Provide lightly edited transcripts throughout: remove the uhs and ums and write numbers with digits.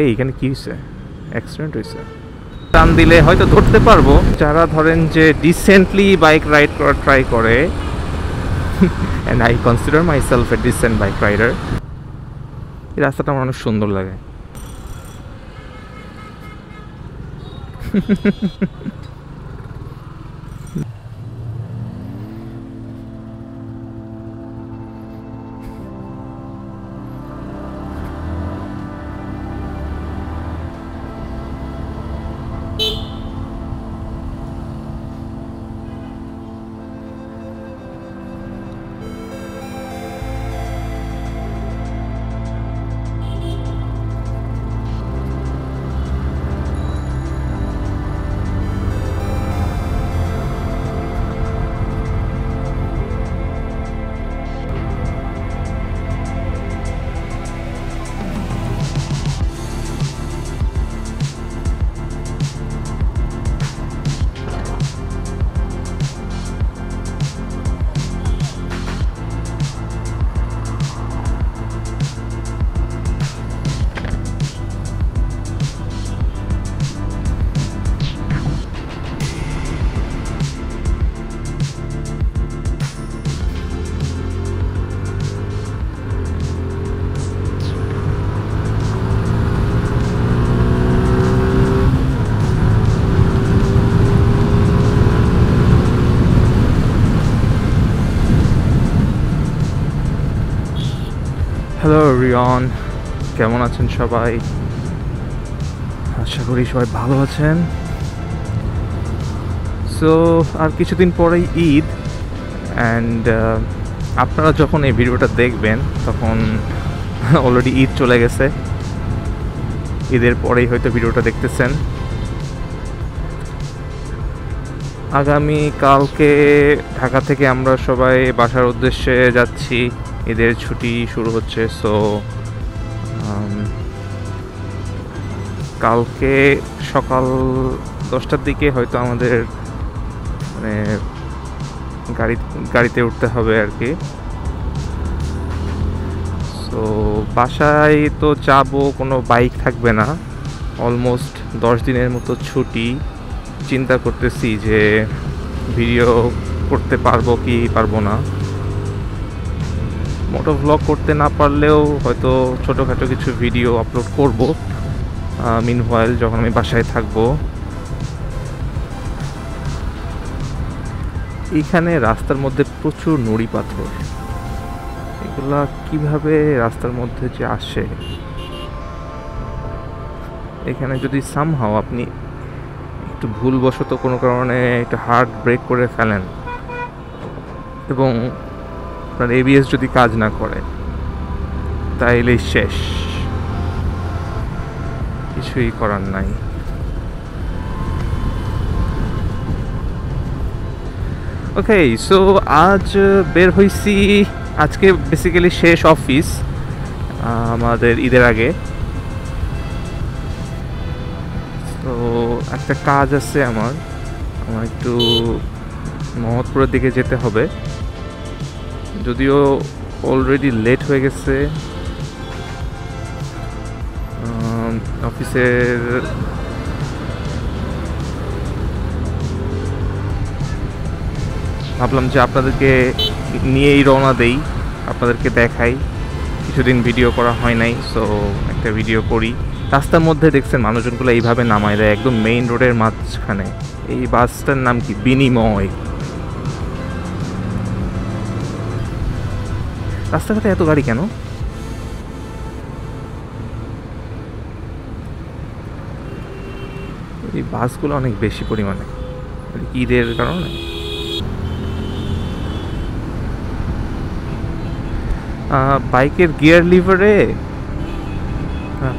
এই এখানে কি হয়েছে? অ্যাক্সিডেন্ট হয়েছে। টান দিলে হয়তো ধরতে পারবো। যারা ধরেন যে ডিসেন্টলি বাইক রাইড করার ট্রাই করে, and I consider myself a decent bike rider, এই রাস্তাটা আমার অনেক সুন্দর লাগে। হ্যালো রিয়ন, কেমন আছেন সবাই? আশা করি সবাই ভালো আছেন। সো আর কিছুদিন পরেই ঈদ, অ্যান্ড আপনারা যখন এই ভিডিওটা দেখবেন তখন অলরেডি ঈদ চলে গেছে। ঈদের পরেই হয়তো ভিডিওটা দেখতেছেন। আগামী কালকে ঢাকা থেকে আমরা সবাই বাসার উদ্দেশ্যে যাচ্ছি। ঈদের ছুটি শুরু হচ্ছে। সো কালকে সকাল 10টার দিকে হয়তো আমাদের মানে গাড়িতে উঠতে হবে আর কি। সো বাসায় তো যাবো, কোনো বাইক থাকবে না। অলমোস্ট 10 দিনের মতো ছুটি। চিন্তা করতেছি যে ভিডিও করতে পারবো কি পারবো না। মোটো ভ্লগ করতে না পারলেও হয়তো ছোটোখাটো কিছু ভিডিও আপলোড করব মিনহোয়াইল যখন আমি বাসায় থাকবো। এইখানে রাস্তার মধ্যে প্রচুর নুড়ি পাথর, এগুলা কিভাবে রাস্তার মধ্যে যে আসে। এখানে যদি সামহাও আপনি একটু ভুলবশত কোনো কারণে একটু হার্ড ব্রেক করে ফেলেন এবং আপনার এবিএস যদি কাজ না করে, তাইলে শেষ, কিছুই করার নাই। ওকে, সো আজ বের হইছি। আজকে বেসিক্যালি শেষ অফিস আমাদের ঈদের আগে। তো একটা কাজ আছে আমার একটু মোহাম্মদপুরের দিকে যেতে হবে, যদিও অলরেডি লেট হয়ে গেছে। অফিসের ভাবলাম যে আপনাদেরকে নিয়েই রওনা দেই, আপনাদেরকে দেখাই। কিছুদিন ভিডিও করা হয় নাই, সো একটা ভিডিও করি। রাস্তার মধ্যে দেখছেন মানুষজনগুলো এইভাবে নামায় দেয় একদম মেইন রোডের মাঝখানে। এই বাসটার নাম কি? বিনিময়। রাস্তাঘাটে এত গাড়ি কেন? এই বাসগুলো অনেক বেশি পরিমাণে, ঈদের কারণে। বাইকের গিয়ার লিভারে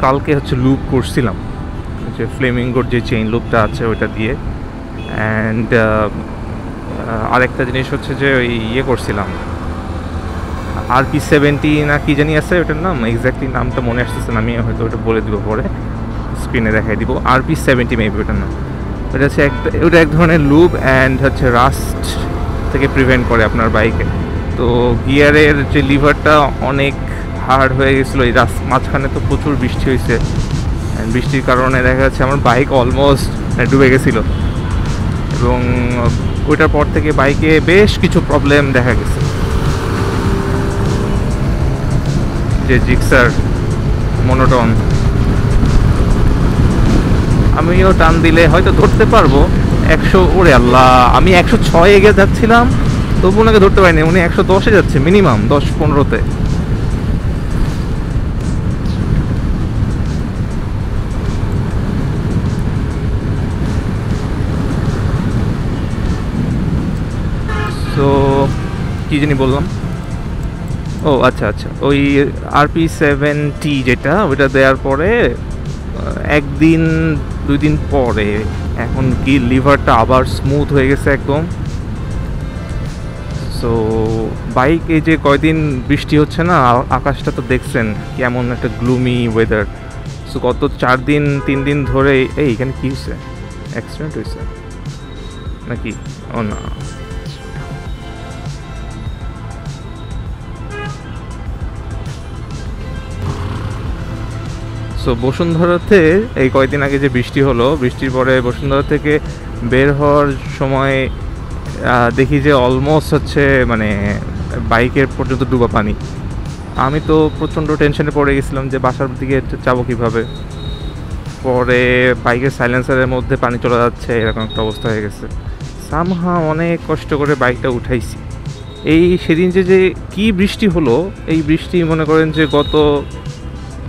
কালকে হচ্ছে লুপ করছিলাম, যে ফ্লেমিঙ্গোর যে চেইন লুপটা আছে ওইটা দিয়ে। অ্যান্ড আরেকটা জিনিস হচ্ছে যে ওই ইয়ে করছিলাম, RP70 না কি জানি আছে ওটার নাম, এক্স্যাক্টলি নামটা মনে আসতেছে না, আমি হয়তো ওটা বলে দিব পরে, স্ক্রিনে দেখাই দিব। RP70 মেবি ওটার নাম। ওটা হচ্ছে ওটা এক ধরনের লুপ, অ্যান্ড হচ্ছে রাস্ট থেকে প্রিভেন্ট করে আপনার বাইকে। তো গিয়ারের যে লিভারটা অনেক হার্ড হয়ে গেছিলো এই মাঝখানে, তো প্রচুর বৃষ্টি হয়েছে, বৃষ্টির কারণে দেখা যাচ্ছে আমার বাইক অলমোস্ট ডুবে গেছিলো, এবং ওইটার পর থেকে বাইকে বেশ কিছু প্রবলেম দেখা গেছে। যে জিক্সার মনোটন, আমিও টান দিলে হয়তো ধরতে পারবো 100। ওরে আল্লাহ, আমি 106 এগিয়ে যাচ্ছিলাম, তবু ওনাকে ধরতে পারিনি। উনি 110-এ যাচ্ছে মিনিমাম, 10-15-তে। তো কি জানি বললাম, ও আচ্ছা আচ্ছা, ওই RP7T যেটা, ওইটা দেওয়ার পরে একদিন 2 দিন পরে এখন কি লিভারটা আবার স্মুথ হয়ে গেছে একদম। সো বাইক, এই যে কয়দিন বৃষ্টি হচ্ছে না, আকাশটা তো দেখছেন কেমন একটা গ্লুমি ওয়েদার। সো গত 3 দিন ধরে এখানে কি হয়েছে? অ্যাক্সিডেন্ট হয়েছে নাকি? ও না, সো বসুন্ধরাতে এই কয়েকদিন আগে যে বৃষ্টি হলো, বৃষ্টির পরে বসুন্ধরা থেকে বের হওয়ার সময় দেখি যে অলমোস্ট হচ্ছে মানে বাইকের পর্যন্ত ডুবা পানি। আমি তো প্রচণ্ড টেনশনে পড়ে গেছিলাম যে বাসার দিকে যাবো কীভাবে। পরে বাইকের সাইলেন্সারের মধ্যে পানি চলে যাচ্ছে, এরকম একটা অবস্থা হয়ে গেছে। সামহাও অনেক কষ্ট করে বাইকটা উঠাইছি। এই সেদিন যে কি বৃষ্টি হলো, এই বৃষ্টি মনে করেন যে গত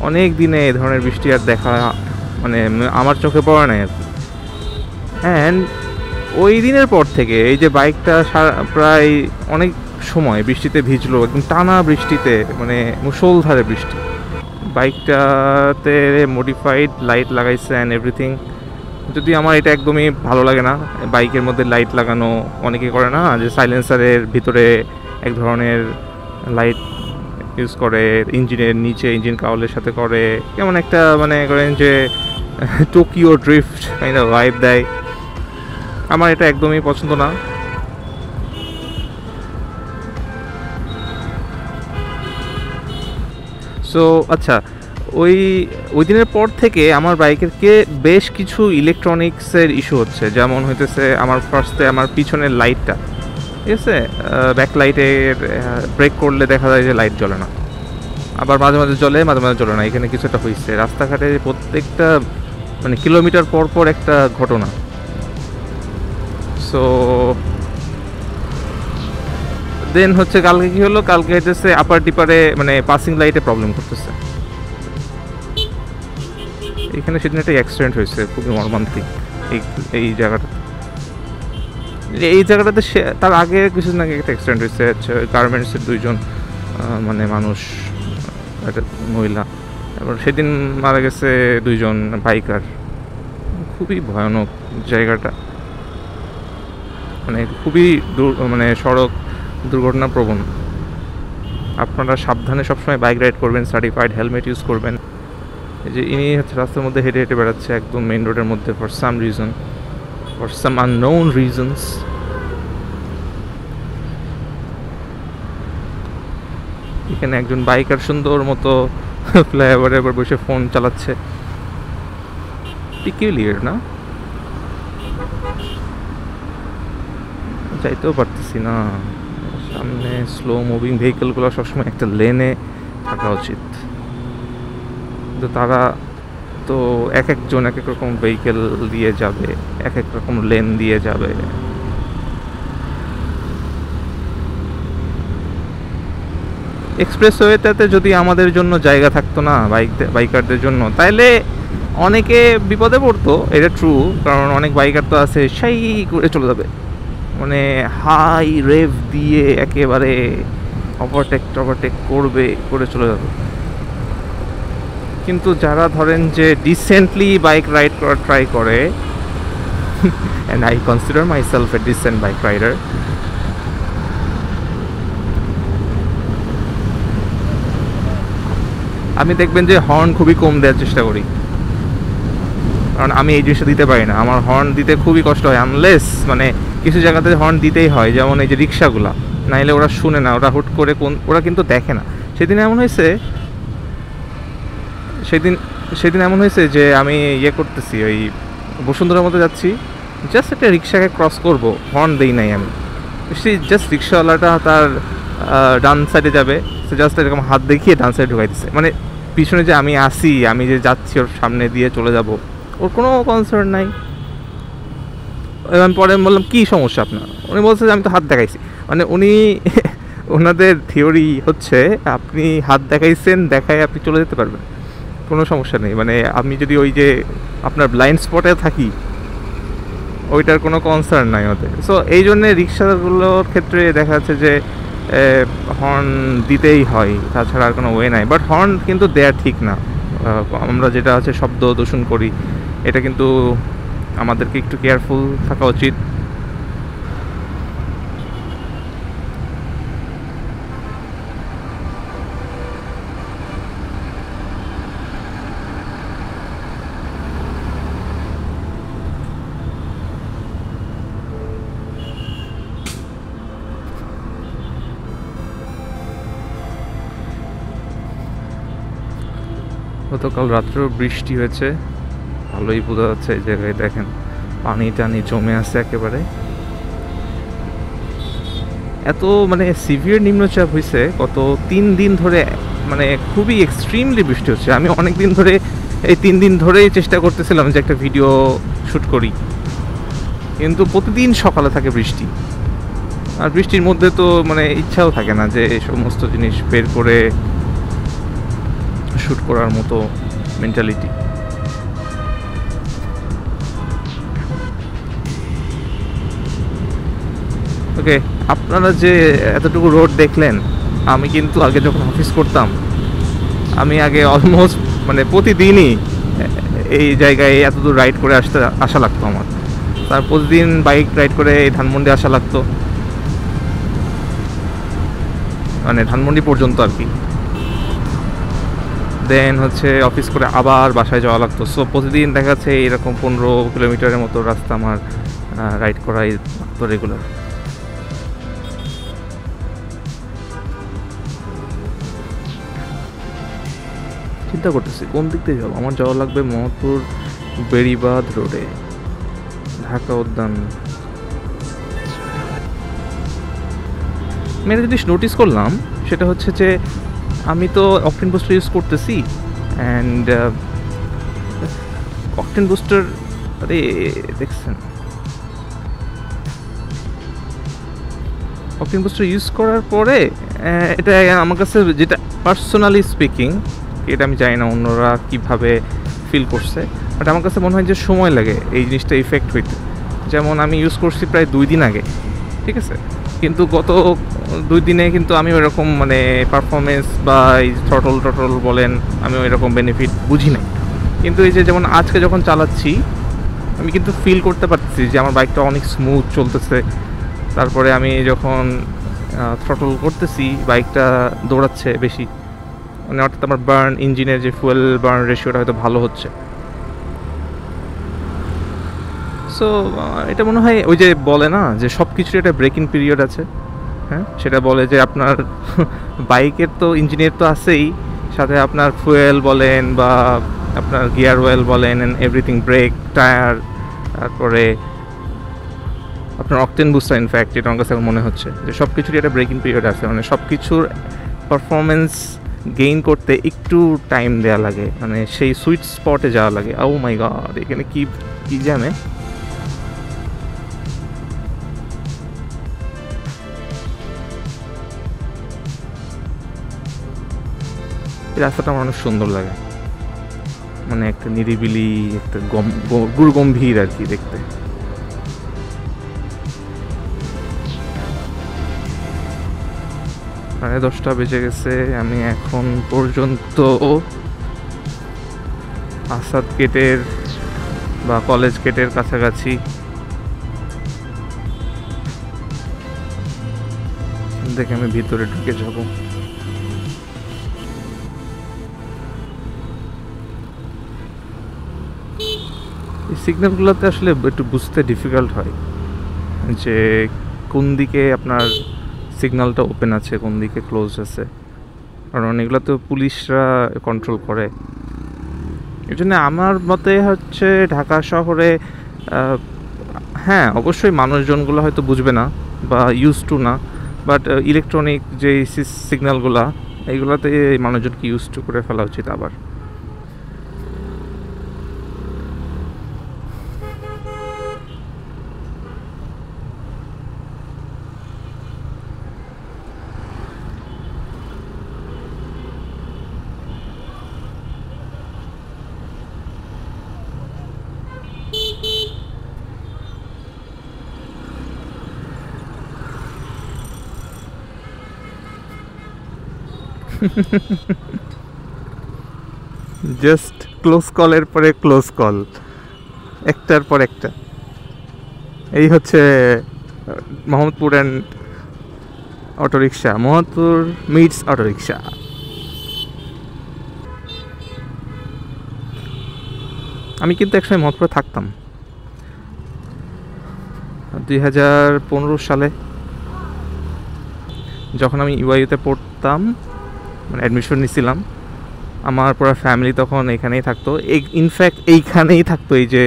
অনেক দিনে এ ধরনের বৃষ্টি আর দেখা মানে আমার চোখে পড়ে নাই আর কি। অ্যান্ড ওই দিনের পর থেকে এই যে বাইকটা প্রায় অনেক সময় বৃষ্টিতে ভিজলো, একদম টানা বৃষ্টিতে, মানে মুষলধারে বৃষ্টি। বাইকটাতে মডিফাইড লাইট লাগাইছে অ্যান্ড এভরিথিং। যদি আমার এটা একদমই ভালো লাগে না, বাইকের মধ্যে লাইট লাগানো। অনেকে করে না যে সাইলেন্সারের ভিতরে এক ধরনের লাইট ইউজ করে, ইঞ্জিনের নিচে ইঞ্জিন কাউলের সাথে করে, কেমন একটা মানে করেন যে Tokyo drift kind of vibe দেয়। আমার এটা একদমই পছন্দ না। সো আচ্ছা, ওই দিনের পর থেকে আমার বাইকের বেশ কিছু ইলেকট্রনিক্সের ইস্যু হচ্ছে। যেমন হইতেছে আমার ফার্স্টে আমার পিছনের লাইটটা, ঠিক আছে, ব্যাক লাইটের ব্রেক করলে দেখা যায় যে লাইট জ্বলে না, আবার মাঝে মাঝে জ্বলে, মাঝে মাঝে জ্বলে না। এখানে কিছু একটা হয়েছে রাস্তাঘাটে, প্রত্যেকটা মানে কিলোমিটার পর পর একটা ঘটনা। সো দেন হচ্ছে কালকে কি হলো, কালকে হইতেছে আপার ডিপারে মানে পাসিং লাইটে প্রবলেম করতেছে। এখানে সেদিন একটা অ্যাক্সিডেন্ট হয়েছে, খুবই মর্মান্তিক এই জায়গাটাতে। তার আগে কিছুদিন আগে একটা অ্যাক্সিডেন্ট হয়েছে, গার্মেন্টসের 2 জন মানে মানুষ, একটা মহিলা, এবার সেদিন মারা গেছে 2 জন বাইকার। খুবই ভয়ানক জায়গাটা, মানে খুবই মানে সড়ক দুর্ঘটনা প্রবণ। আপনারা সাবধানে সবসময় বাইক রাইড করবেন, সার্টিফাইড হেলমেট ইউজ করবেন। এই যে ইনি হচ্ছে রাস্তার মধ্যে হেঁটে হেঁটে বেড়াচ্ছে একদম মেইন রোডের মধ্যে, ফর সাম আননোন রিজনস। এখানে একজন বাইকার সুন্দর মতো ফ্লাইওভারে এবার বসে ফোন চালাচ্ছে। পিকিউলিয়ার না, যাইতেও পারতেছি না সামনে। স্লো মুভিং ভেহিকেলগুলো সবসময় একটা লেনে থাকা উচিত, কিন্তু তারা তো একজন এক এক রকম ভেহিকেল দিয়ে যাবে, এক এক রকম লেন দিয়ে যাবে। এক্সপ্রেসওয়েতে যদি আমাদের জন্য জায়গা থাকতো না বাইকারদের জন্য, তাইলে অনেকে বিপদে পড়তো, এটা ট্রু। কারণ অনেক বাইকার তো আছে সেই করে চলে যাবে, মানে হাই রেভ দিয়ে একেবারে ওভারটেক করে চলে যাবে। কিন্তু যারা ধরেন যে ডিসেন্টলি বাইক রাইড করার ট্রাই করে, and I consider myself a decent bike rider, আমি দেখবেন যে হর্ন খুবই কম দেওয়ার চেষ্টা করি, কারণ আমি এই জিনিসটা দিতে পারি না। আমার হর্ন দিতে খুবই কষ্ট হয়, আনলেস মানে কিছু জায়গাতে হর্ন দিতেই হয়, যেমন এই যে রিক্সাগুলা, নাইলে ওরা শুনে না, ওরা হুট করে ওরা কিন্তু দেখে না। সেদিন এমন হয়েছে, সেদিন সেদিন এমন হয়েছে যে আমি ইয়ে করতেছি, ওই বসুন্ধরার মধ্যে যাচ্ছি, জাস্ট একটা রিক্সাকে ক্রস করব, হর্ন দেই নাই আমি। সেই জাস্ট রিক্সাওয়ালাটা তার ডান সাইডে যাবে, সে জাস্ট এরকম হাত দেখিয়ে ডান সাইডে ঢুকাই দিচ্ছে। মানে পিছনে যে আমি আসি, আমি যে যাচ্ছি ওর সামনে দিয়ে চলে যাব, ওর কোনো কনসার্ন নাই। আমি পরে বললাম কী সমস্যা আপনার? উনি বলছে যে আমি তো হাত দেখাইছি। মানে উনি ওনাদের থিওরি হচ্ছে আপনি হাত দেখাইছেন, দেখায় আপনি চলে যেতে পারবেন, কোনো সমস্যা নেই। মানে আমি যদি ওই যে আপনার ব্লাইন্ড স্পটে থাকি, ওইটার কোনো কনসার্ন নাই ওদের। সো এই জন্যে রিক্সাগুলোর ক্ষেত্রে দেখা যাচ্ছে যে হর্ন দিতেই হয়, তাছাড়া আর কোনো ওয়ে নাই। বাট হর্ন কিন্তু দেয়া ঠিক না। আমরা যেটা আছে শব্দ দূষণ করি, এটা কিন্তু আমাদেরকে একটু কেয়ারফুল থাকা উচিত। গতকাল রাত্রেও বৃষ্টি হয়েছে, ভালোই বোঝা যাচ্ছে। এই জায়গায় দেখেন পানি টানি জমে আছে একেবারে। এত মানে সিভিয়ার নিম্নচাপ হয়েছে গত 3 দিন ধরে, মানে খুবই এক্সট্রিমলি বৃষ্টি হচ্ছে। আমি অনেক দিন ধরে, এই 3 দিন ধরেই চেষ্টা করতেছিলাম যে একটা ভিডিও শ্যুট করি, কিন্তু প্রতিদিন সকালে থাকে বৃষ্টি। আর বৃষ্টির মধ্যে তো মানে ইচ্ছাও থাকে না যে এই সমস্ত জিনিস বের করে শ্যুট করার মতো মেন্টালিটি। ওকে, আপনারা যে এতটুকু রোড দেখলেন, আমি কিন্তু আগে যখন অফিস করতাম, আমি আগে অলমোস্ট মানে প্রতিদিনই এই জায়গায় এতদূর রাইড করে আসা লাগতো আমার। তার প্রতিদিন বাইক রাইড করে এই ধানমন্ডি আসা লাগতো, মানে ধানমন্ডি পর্যন্ত আর কি। দেন হচ্ছে অফিস করে আবার বাসায় যাওয়া লাগতো। সো প্রতিদিন দেখা যাচ্ছে এরকম 15 কিলোমিটারের মতো রাস্তা আমার রাইড করাই লাগতো রেগুলার। চিন্তা করতেছি কোন দিক দিয়ে যাবো। আমার যাওয়া লাগবে মোহাম্মদপুর বেড়িবাঁধ রোডে, ঢাকা উদ্যান। আমি একটা জিনিস নোটিস করলাম, সেটা হচ্ছে যে আমি তো অকটেন বুস্টার ইউজ করতেছি, অ্যান্ড অকটেন বুস্টার, আরে দেখছেন, অকটেন বুস্টার ইউজ করার পরে এটা আমার কাছে, যেটা পার্সোনালি স্পিকিং, এটা আমি জানি না অন্যরা কীভাবে ফিল করছে, বাট আমার কাছে মনে হয় যে সময় লাগে এই জিনিসটা ইফেক্ট হইতে। যেমন আমি ইউজ করছি প্রায় 2 দিন আগে, ঠিক আছে, কিন্তু গত 2 দিনে কিন্তু আমি ওইরকম মানে পারফরমেন্স বা এই থ্রটল বলেন, আমি ওইরকম বেনিফিট বুঝি নাই। কিন্তু এই যে যেমন আজকে যখন চালাচ্ছি, আমি কিন্তু ফিল করতে পারতেছি যে আমার বাইকটা অনেক স্মুথ চলতেছে। তারপরে আমি যখন থ্রটল করতেছি, বাইকটা দৌড়াচ্ছে বেশি, মানে অর্থাৎ আমার বার্ন, ইঞ্জিনের যে ফুয়েল বার্ন রেশিওটা হয়তো ভালো হচ্ছে। সো এটা মনে হয় ওই যে বলে না যে সব কিছুর একটা ব্রেকিং পিরিয়ড আছে, হ্যাঁ, সেটা বলে যে আপনার বাইকের তো ইঞ্জিনের তো আছেই, সাথে আপনার ফুয়েল বলেন বা আপনার গিয়ার অয়েল বলেন, অ্যান্ড এভরিথিং, ব্রেক, টায়ার, তারপরে আপনার অকটেন বুস্টার, ইনফ্যাক্ট যেটা আমার কাছে মনে হচ্ছে যে সব কিছুরই একটা ব্রেকিং পিরিয়ড আছে। মানে সব কিছুর পারফরমেন্স গেইন করতে একটু টাইম দেওয়া লাগে, মানে সেই সুইট স্পটে যাওয়া লাগে। ও মাই গড, এখানে কি জ্যামে! এই রাস্তাটা আমার অনেক সুন্দর লাগে, মানে একটা নিরিবিলি, একটা গুরুগম্ভীর আর কি দেখতে। সাড়ে 10টা বেজে গেছে, আমি এখন পর্যন্ত আসাদ গেটের বা কলেজ গেটের কাছাকাছি। দেখে আমি ভিতরে ঢুকে যাব। এই সিগন্যালগুলোতে আসলে একটু বুঝতে ডিফিকাল্ট হয় যে কোন দিকে আপনার সিগন্যালটা ওপেন আছে, কোন দিকে ক্লোজ আছে, কারণ এগুলো তো পুলিশরা কন্ট্রোল করে। এই জন্য আমার মতে হচ্ছে ঢাকা শহরে হ্যাঁ অবশ্যই মানুষজনগুলো হয়তো বুঝবে না বা ইউজ টু না, বাট ইলেকট্রনিক যে সিগন্যালগুলা এইগুলোতে মানুষজনকে ইউজ টু করে ফেলা উচিত আবার। জাস্ট ক্লোজ কলের পরে ক্লোজ কল, একটার পর একটা। এই হচ্ছে Mohammadpur and auto rickshaw, Mohammadpur meets auto rickshaw. আমি কিন্তু একসময় মোহাম্মদপুরে থাকতাম 2015 সালে, যখন আমি ইউআইতে পড়তাম, মানে অ্যাডমিশন নিয়েছিলাম। আমার পুরো ফ্যামিলি তখন এখানেই থাকতো, ইনফ্যাক্ট এইখানেই থাকতো, এই যে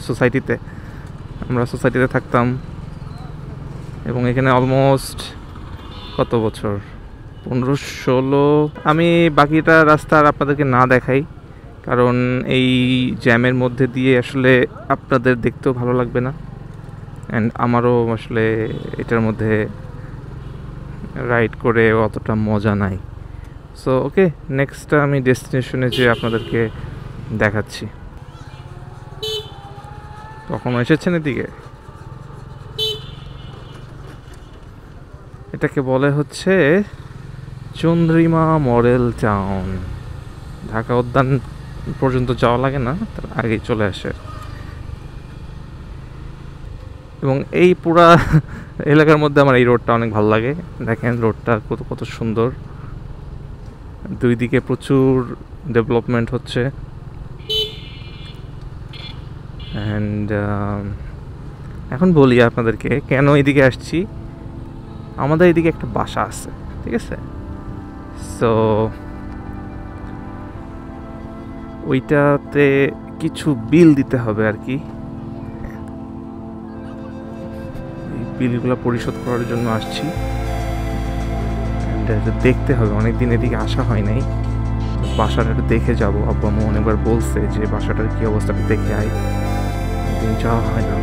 সোসাইটিতে, আমরা সোসাইটিতে থাকতাম। এবং এখানে অলমোস্ট কত বছর, 15-16। আমি বাকিটা রাস্তা আর আপনাদেরকে না দেখাই, কারণ এই জ্যামের মধ্যে দিয়ে আসলে আপনাদের দেখতেও ভালো লাগবে না, অ্যান্ড আমারও আসলে এটার মধ্যে রাইড করে অতটা মজা নাই। সো ওকে, নেক্সট আমি ডেস্টিনেশনে যেয়ে আপনাদেরকে দেখাচ্ছি। কখনো এসেছেন এদিকে? এটাকে বলে হচ্ছে চন্দ্রিমা মডেল টাউন। ঢাকা উদ্যান পর্যন্ত যাওয়া লাগে না, তার আগেই চলে আসে। এবং এই পুরা এলাকার মধ্যে আমার এই রোডটা অনেক ভালো লাগে। দেখেন রোডটা কত কত সুন্দর, দুই দিকে প্রচুর ডেভেলপমেন্ট হচ্ছে। অ্যান্ড এখন বলি আপনাদেরকে কেন এদিকে আসছি। আমাদের এদিকে একটা বাসা আছে, ঠিক আছে? সো ওইটাতে কিছু বিল দিতে হবে আর কি। এই বিলগুলো পরিশোধ করার জন্য আসছি, দেখতে হবে। অনেকদিন এদিকে আসা হয় নাই, বাসাটা দেখে যাবো। আব্বু আম্মু অনেকবার বলছে যে বাসাটার কি অবস্থাটা দেখে আয়, যাওয়া হয় না।